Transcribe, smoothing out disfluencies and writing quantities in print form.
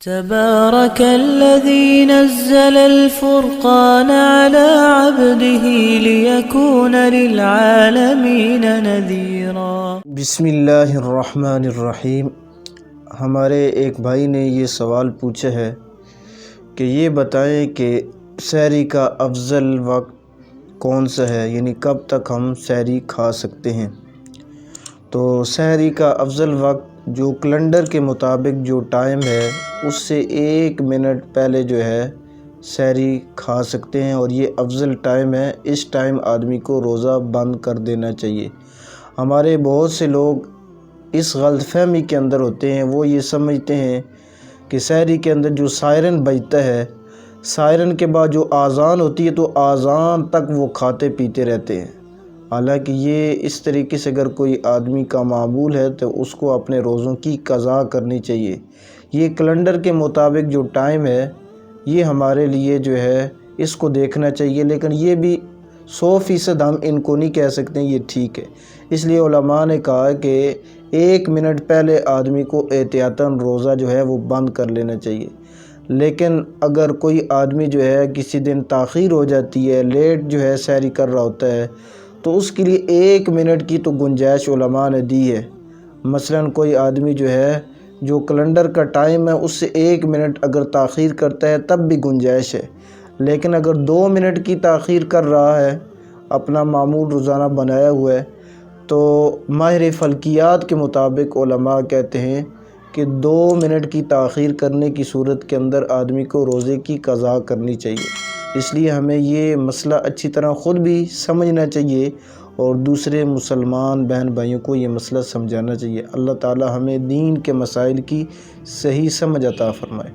تبارك الذي نزل الفرقان على عبده ليكون للعالمین نذیرا۔ بسم اللہ الرحمن الرحیم۔ ہمارے ایک بھائی نے یہ سوال پوچھا ہے کہ یہ بتائیں کہ سحری کا افضل وقت کون سا ہے، یعنی کب تک ہم سحری کھا سکتے ہیں۔ تو سحری کا افضل وقت جو کیلنڈر کے مطابق جو ٹائم ہے اس سے 1 منٹ پہلے جو ہے سحری کھا سکتے ہیں، اور یہ افضل ٹائم ہے۔ اس ٹائم آدمی کو روزہ بند کر دینا چاہیے۔ ہمارے بہت سے لوگ اس غلط فہمی کے اندر ہوتے ہیں، وہ یہ سمجھتے ہیں کہ سحری کے اندر جو سائرن بجتا ہے، سائرن کے بعد جو آذان ہوتی ہے تو آذان تک وہ کھاتے پیتے رہتے ہیں۔ حالانکہ یہ اس طریقے سے اگر کوئی آدمی کا معمول ہے تو اس کو اپنے روزوں کی قضا کرنی چاہیے۔ یہ کیلنڈر کے مطابق جو ٹائم ہے یہ ہمارے لیے جو ہے اس کو دیکھنا چاہیے، لیکن یہ بھی 100% ہم ان کو نہیں کہہ سکتے یہ ٹھیک ہے۔ اس لیے علماء نے کہا کہ 1 منٹ پہلے آدمی کو احتیاطاً روزہ جو ہے وہ بند کر لینا چاہیے۔ لیکن اگر کوئی آدمی جو ہے کسی دن تاخیر ہو جاتی ہے، لیٹ جو ہے سحری کر رہا ہوتا ہے، تو اس کے لیے 1 منٹ کی تو گنجائش علماء نے دی ہے۔ مثلاً کوئی آدمی جو ہے جو کیلنڈر کا ٹائم ہے اس سے 1 منٹ اگر تاخیر کرتا ہے تب بھی گنجائش ہے، لیکن اگر 2 منٹ کی تاخیر کر رہا ہے، اپنا معمول روزانہ بنایا ہوا ہے، تو ماہر فلکیات کے مطابق علماء کہتے ہیں کہ 2 منٹ کی تاخیر کرنے کی صورت کے اندر آدمی کو روزے کی قضا کرنی چاہیے۔ اس لیے ہمیں یہ مسئلہ اچھی طرح خود بھی سمجھنا چاہیے اور دوسرے مسلمان بہن بھائیوں کو یہ مسئلہ سمجھانا چاہیے۔ اللہ تعالی ہمیں دین کے مسائل کی صحیح سمجھ عطا فرمائے۔